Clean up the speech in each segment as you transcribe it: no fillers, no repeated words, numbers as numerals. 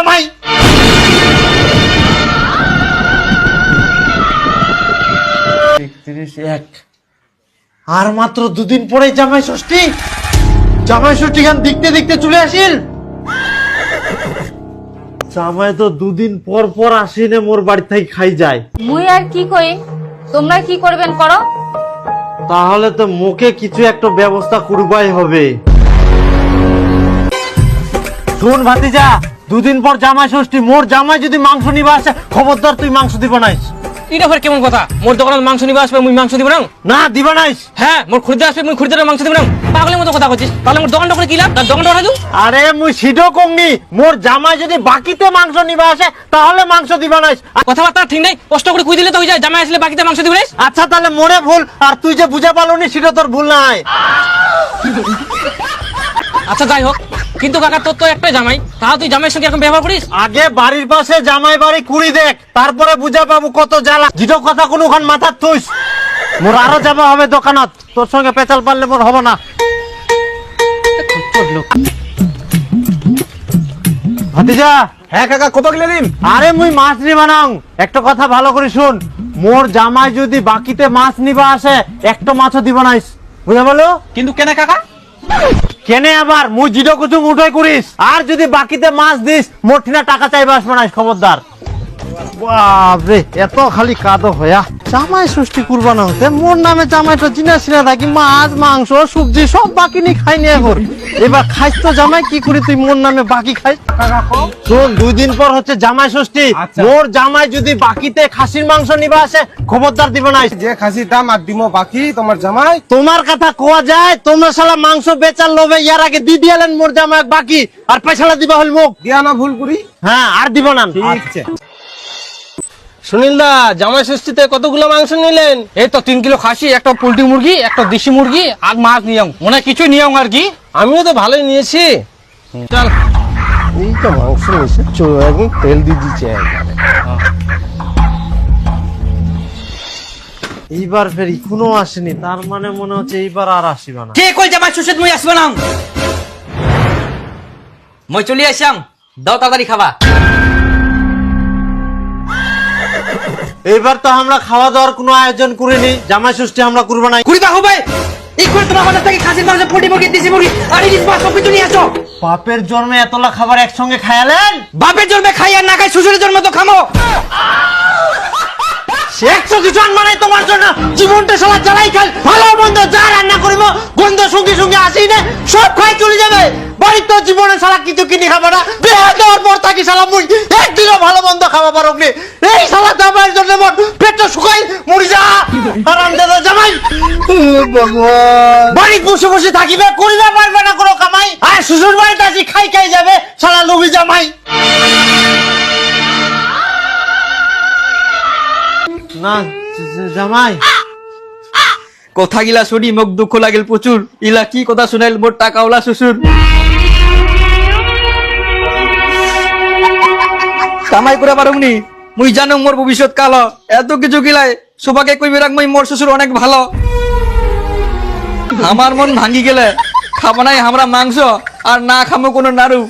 জামাই। আর মাত্র দুদিন পরে জামাই ষষ্ঠী। জামাই ষষ্ঠী গান দেখতে দেখতে চলে আসিল। জামাই তো দুদিন পর পর আসিনে মোর বাড়ি থেকে খাই যায়। মুই আর কি কই, তোমরা কি করবেন করো। তাহলে তো মুখে কিছু একটা ব্যবস্থা করবাই হবে। শোন ভাতিজা, দুদিন পর জামাই ষষ্ঠী, মোর জামাই যদি মাংস নিবা আসে খবরদার তুই মাংস দিবা নাইস। এটা ফের কেমন কথা? মোর দোকানে মাংস নিবা আসবে, মুই মাংস দিব না? না দিবা নাইস। হ্যাঁ, মোর খরিদ্দার আসবে, মুই খরিদ্দারের মাংস দিব না? পাগলের মতো কথা কইছিস। তাহলে মোর দোকানটা করে কি লাভ? তার দোকানটা উঠাই দু। আরে মুই সিডো কমনি, মোর জামাই যদি বাকিতে মাংস নিবা আসে তাহলে মাংস দিবা নাইস। কথাবার্তা ঠিক নাই, কষ্ট করে কই দিলে তো হই যায়। জামাই আসলে বাকিতে মাংস দিব না? আচ্ছা তাহলে মোরে ভুল, আর তুই যে বুঝা পালনি সেটা তোর ভুল নাই। আচ্ছা যাই হোক, কিন্তু কাকা তোর তো একটাই জামাই, তাহলে তুই জামাইয়ের সঙ্গে এরকম ব্যবহার করিস? আগে বাড়ির পাশে জামাই বাড়ি কুড়ি দেখ, তারপরে বুঝা পাবো কত জ্বালা। যেটা কথা কোনখান মাথার থুইস। মোর আরো যাবা হবে দোকানত, তোর সঙ্গে পেঁচাল পারলে মোর হবে না। ভাতিজা। হ্যাঁ কাকা, কত কিলো দিন? আরে মুই মাছ নিবা নাও। একটা কথা ভালো করে শুন, মোর জামাই যদি বাকিতে মাছ নিবা আসে একটা মাছও দিব নাইস, বুঝা বলো? কিন্তু কেন কাকা? কেনে আবার মুই জিডো কুচুং উঠাই করিস, আর যদি বাকিতে মাছ দিস মোর ঠিনা টাকা চাইবা আসবে না, খবরদার। বাপরে, এত খালি কাদো হয়া জামাই ষষ্ঠী করবা না হতে মোর নামে জামাইটা চিনা চিনা থাকি, মাছ মাংস সবজি সব বাকি নি খাই নিয়ে এখন। এবার খাইস তো জামাই, কি করি তুই মোর নামে বাকি খাইস? শোন, 2 দিন পর হচ্ছে জামাই ষষ্ঠী। মোর জামাই যদি বাকিতে খাসির মাংস নিবা আসে খবরদার দিব না। যে খাসির দাম আর দিমো বাকি তোমার জামাই। তোমার কথা কোয়া যায়, তোমরা শালা মাংস বেচার লোভে ইয়ার আগে দি দিয়ালেন মোর জামাই বাকি, আর পয়সাটা দিবা হল মুখ দিয়া না ভুল করি? হ্যাঁ, আর দিব না। ঠিক আছে। সুনীল দা, জামাই ষষ্ঠীতে কতগুলো মাংস নিলেন? এই তো 3 কিলো খাসি, একটা পোল্ট্রি মুরগি, একটা দেশি মুরগি, আর মাছ নিয়ম মনে হয় কিছু নিয়ম আর কি। আমিও তো ভালোই নিয়েছি। চল, এইটা মাংস নিয়েছে, একদম তেল দিয়ে দিচ্ছে একবারে। এইবার ফের এখনো আসেনি, তার মানে মনে হচ্ছে এইবার আর আসিবা না। কে কই জামাই ষষ্ঠী মুই আসবে না? মই চলে আসাম, দাও তাড়াতাড়ি খাবা। এইবার তো আমরা খাওয়া দাওয়ার কোনো আয়োজন করিনি, জামাই ষষ্ঠী আমরা করবো না। কুড়িবা হবে এখন তোমার বাজার থেকে খাসির মাংস, পোল্ট্রি মুরগি, দেশি মুরগি আর ইলিশ মাছ সব কিছু নিয়ে আসো। বাপের জন্মে এতলা খাবার একসঙ্গে খায়ালেন? বাপের জন্মে খাই আর না খাই শ্বশুরের জন্মে তো খামো। সে 100 কিছু আনবা নাই তোমার জন্য, জীবনটা সবার জ্বালাই খাল। ভালো মন্দ যা রান্না করিব গন্ধ সঙ্গে সঙ্গে আসি না, সব খাই চলে যাবে। বাড়ির তো জীবনে সারা কিছু কিনে খাবো না, বিয়ে দেওয়ার পর থাকি সালা মুই একদিনও ভালো মন্দ খাওয়া পারো নি। এই সালা জামাইয়ের জন্য মোর পেটটা শুকাই মরি যা। আরাম দাদা জামাই বাড়ি বসে বসে থাকিবে, করিবে পারবে না কোনো কামাই, আর শ্বশুর বাড়িতে আসি খাই খাই যাবে সালা লোভী জামাই। না জামাই, কথা গিলা শুনি মোক দুঃখ লাগিল প্রচুর। ইলা কি কথা শুনাইল মোর টাকাওয়ালা শ্বশুর। কামাই করে পারুমনি, মুই জানো মোর ভবিষ্যৎ কালো। এত কিছু গিলাই সবাকে কইবে রাখ মই মোর শ্বশুর অনেক ভালো। আমার মন ভাঙ্গি গেলে খাবো নাই আমরা মাংস, আর না খামো কোনো নাড়ু।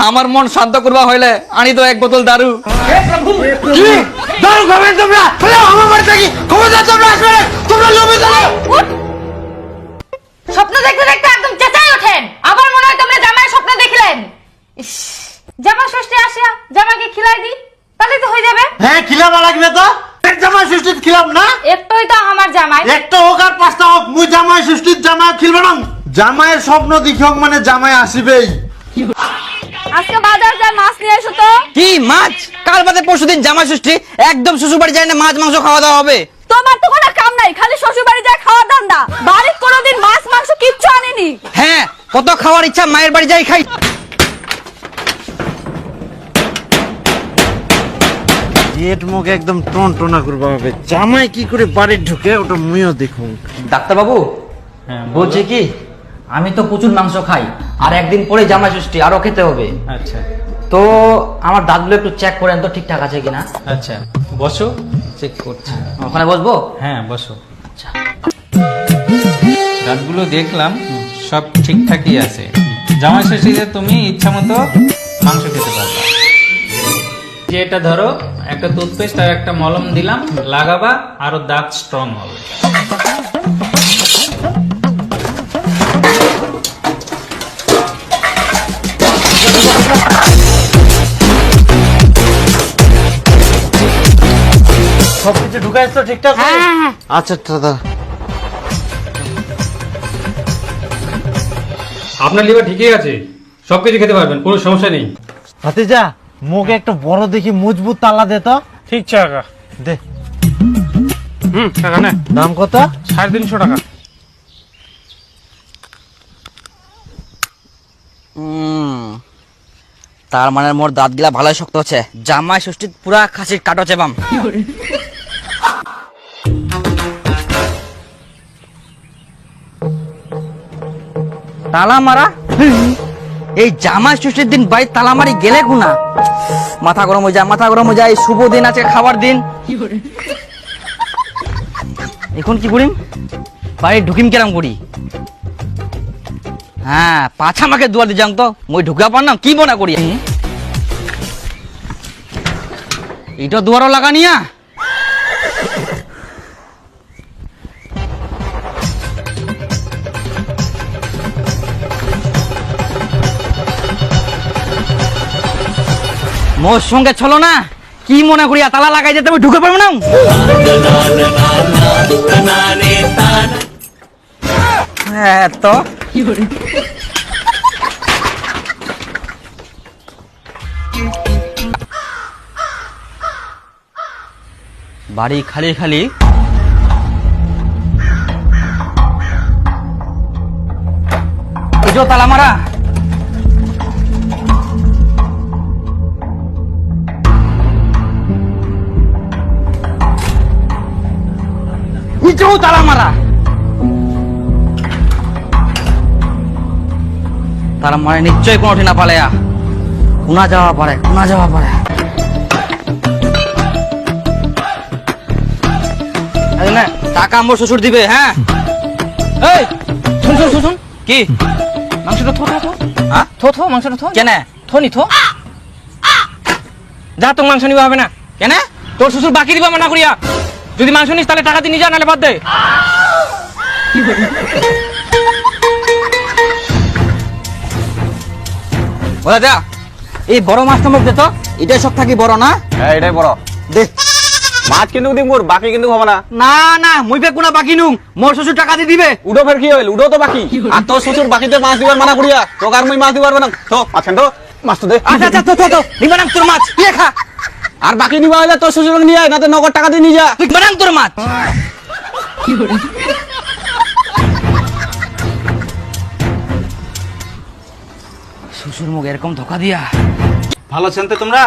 আমার মন শান্ত করবা হইলে আনি তো 1 বোতল দারু। কি দারু খাবেন তোমরা? হ্যালো, আমার বাড়ি থেকে খবরদার তোমরা আসবে না, তোমরা লোভে দাও। স্বপ্ন দেখতে দেখতে একদম চেঁচাই ওঠেন, আবার মনে হয় তোমরা জামাই স্বপ্ন দেখলেন। ইস, জামাই ষষ্ঠী আসিয়া জামাইকে খিলাই দি, তাহলে তো হয়ে যাবে। হ্যাঁ, খিলাবা লাগবে তো। জামাই ষষ্ঠীর খিলাম না, একটাই তো আমার জামাই। একটা হোক আর 5টা হোক, মুই জামাই ষষ্ঠীর জামাই খিলব না। জামাইয়ের স্বপ্ন দেখিও মানে জামাই আসিবেই। আজকে বাজার যা মাছ নিয়ে এসো তো। কি মাছ? কাল বাদে পরশুদিন জামাই ষষ্ঠী, একদম শ্বশুর বাড়ি যাই না মাছ মাংস খাওয়া দাওয়া হবে। তোমার তো কোনো কাম নাই, খালি শ্বশুর বাড়ি যায় খাওয়ার ধান্দা। বাড়ির কোনোদিন মাছ মাংস কিচ্ছু আনেনি। হ্যাঁ, কত খাওয়ার ইচ্ছা মায়ের বাড়ি যাই খাই। পেট মুখে একদম টন টনা করবা হবে। জামাই কি করে বাড়ি ঢুকে ওটা মুইও দেখুন। ডাক্তার বাবু বলছে কি, আমি তো প্রচুর মাংস খাই, আর একদিন পরে জামাই ষষ্ঠী আরো খেতে হবে। আচ্ছা তো আমার দাঁতগুলো একটু চেক করেন তো ঠিকঠাক আছে কিনা। আচ্ছা, বসো, চেক করছি। ওখানে বসবো? হ্যাঁ বসো। আচ্ছা, দাঁতগুলো দেখলাম সব ঠিকঠাকই আছে। জামাই ষষ্ঠীতে তুমি ইচ্ছা মতো মাংস খেতে পারবে। যে এটা ধরো, একটা টুথপেস্ট আর একটা মলম দিলাম, লাগাবা আরো দাঁত স্ট্রং হবে। সবকিছু ঢুকাইছ তো ঠিকঠাক করে? আচ্ছা দাদা। আপনার লিভার ঠিকই আছে, সবকিছু খেতে পারবেন, কোনো সমস্যা নেই। ভাতিজা, মুখে একটা বড় দেখি মজবুত তালা দে তো। ঠিক আছে কাকা। দে। কাকা না, দাম কত? 350 টাকা। তার মানে মোর দাঁত গিলা ভালোই শক্ত হচ্ছে। জামাই ষষ্ঠী পুরা খাসির কাটো চেবাম। তালা মারা? এই জামাই ষষ্ঠীর দিন বাড়ি তালা মারি গেলে গুনা। মাথা গরম হয়ে যায়, মাথা গরম হয়ে যায়। শুভ দিন আছে, খাবার দিন। এখন কি করিম? বাড়ি ঢুকিম কেরাম করি? হ্যাঁ, পাছা আমাকে দুয়ার দিয়ে যাং তো, মই ঢুকা পারলাম কি বনা করি। এটা দুয়ারও লাগানিয়া। মোর সঙ্গে চলো না, কি মনে করিয়া তালা লাগাই যেতে আমি ঢুকে পারবো না। হ্যাঁ তো বাড়ি খালি খালি। তালা মারা। তালা মারা। তার মানে নিশ্চয়ই কোনো ঠিনা পালেয়া কোনা যাওয়া পারে, কোনা যাওয়া পারে। টাকা আমার শ্বশুর দিবে। হ্যাঁ, এই শুন শুন শুন শুন, কি মাংসটা থো থো থো, হ্যাঁ থো থো, মাংসটা থো। কেন থো নি থো? যা, তোর মাংস নিবা হবে না। কেন? তোর শ্বশুর বাকি দিবা মানা করিয়া। যদি মাংস নিস তাহলে টাকা দিয়ে নিয়ে যা, নাহলে বাদ দে। বলে যা, এই বড় মাছটা মুখ দে তো। এটাই সব থাকি বড় না? হ্যাঁ এটাই বড়। দে। মাছ কিন্তু দিম, মোর বাকি কিন্তু হবে না। না না, মুই পে কোনা বাকি নুম, মোর শ্বশুর টাকা দিয়ে দিবে। উডো ফের কি হইল? উডো তো বাকি। আর তোর শ্বশুর বাকিতে মাছ দিবার মানা করিয়া, তোকে আর মুই মাছ দিবার না তো। মাছেন তো মাছ তো দে। আচ্ছা আচ্ছা, তো তো তো নিবা না তোর মাছ, কি খা। আর বাকি নিবা হইলে তোর শ্বশুর নিয়ে আয়, না তো নগদ টাকা দিয়ে নিয়ে যা। তুই বানাং তোর মাছ। শ্বশুর মুখ এরকম ধোকা দিয়া। ভালো আছেন তো তোমরা?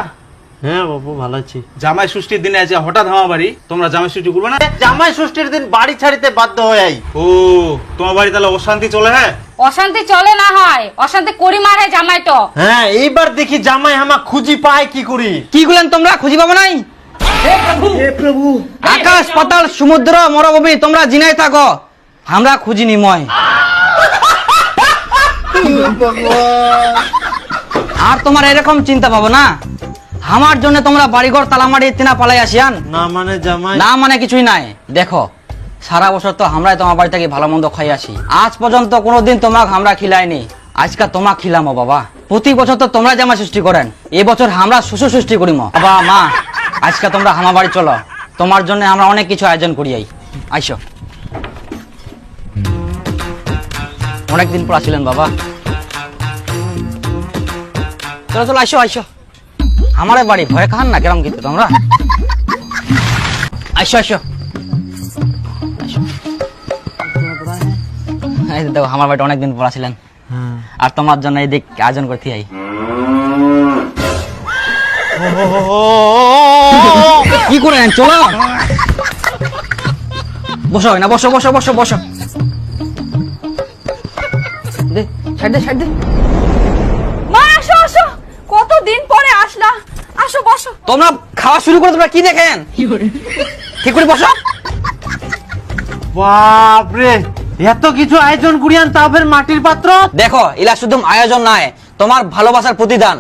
হ্যাঁ বাবু, ভালো আছি। জামাই ষষ্ঠীর দিনে আছে হঠাৎ আমার বাড়ি, তোমরা জামাই ষষ্ঠী করবে না? জামাই ষষ্ঠীর দিন বাড়ি ছাড়িতে বাধ্য হয়ে আই। ও, তোমার বাড়ি তাহলে অশান্তি চলে? হ্যাঁ, অশান্তি চলে না হয়, অশান্তি করি মারে জামাই তো। হ্যাঁ, এইবার দেখি জামাই হামা খুঁজি পায় কি করি। কি গুলেন তোমরা খুঁজি পাবো নাই? আকাশ পাতাল সমুদ্র মরুভূমি তোমরা জিনাই থাকো, আমরা খুঁজি নিময়। আর তোমার এরকম চিন্তা পাবো না, আমার জন্য তোমরা বাড়িঘর তালামারি তিনা পালাই আসিয়ান। না মানে জামাই? না মানে কিছুই নাই। দেখো, সারা বছর তো আমরাই তোমার বাড়ি থেকে ভালো মন্দ খাই আসি। আজ পর্যন্ত কোনোদিন তোমাকে আমরা খিলাইনি, আজকে তোমাক খিলামো বাবা। প্রতি বছর তো তোমরা জামা সৃষ্টি করেন, এবছর আমরা শ্বশুর সৃষ্টি করিম। বাবা মা, আজকে তোমরা আমার বাড়ি চলো, তোমার জন্য আমরা অনেক কিছু আয়োজন করি। আইসো, অনেকদিন পর আসিলেন বাবা। চলো চলো, আইসো আইসো, আমার বাড়ি ভয় খান না কেরম কিন্তু তোমরা। আইসো আইসো, দেখো আমার বাড়িটা অনেকদিন পর আসিলেন, আর তোমার জন্য এই দিক আয়োজন করতে আই। কি করেন? চলো বসো না, বসো বসো বসো বসো। দে ছাড় দে ছাড় দে। মা আসো আসো, কতদিন পরে আসলা, আসো বসো। তোমরা খাওয়া শুরু করে তোমরা কি দেখেন? ঠিক করে বসো। বাপরে, এত কিছু আয়োজন করিয়ান, তাও ফের মাটির পাত্র। দেখো, এলা শুধু আয়োজন নয়, তোমার ভালোবাসার প্রতিদান।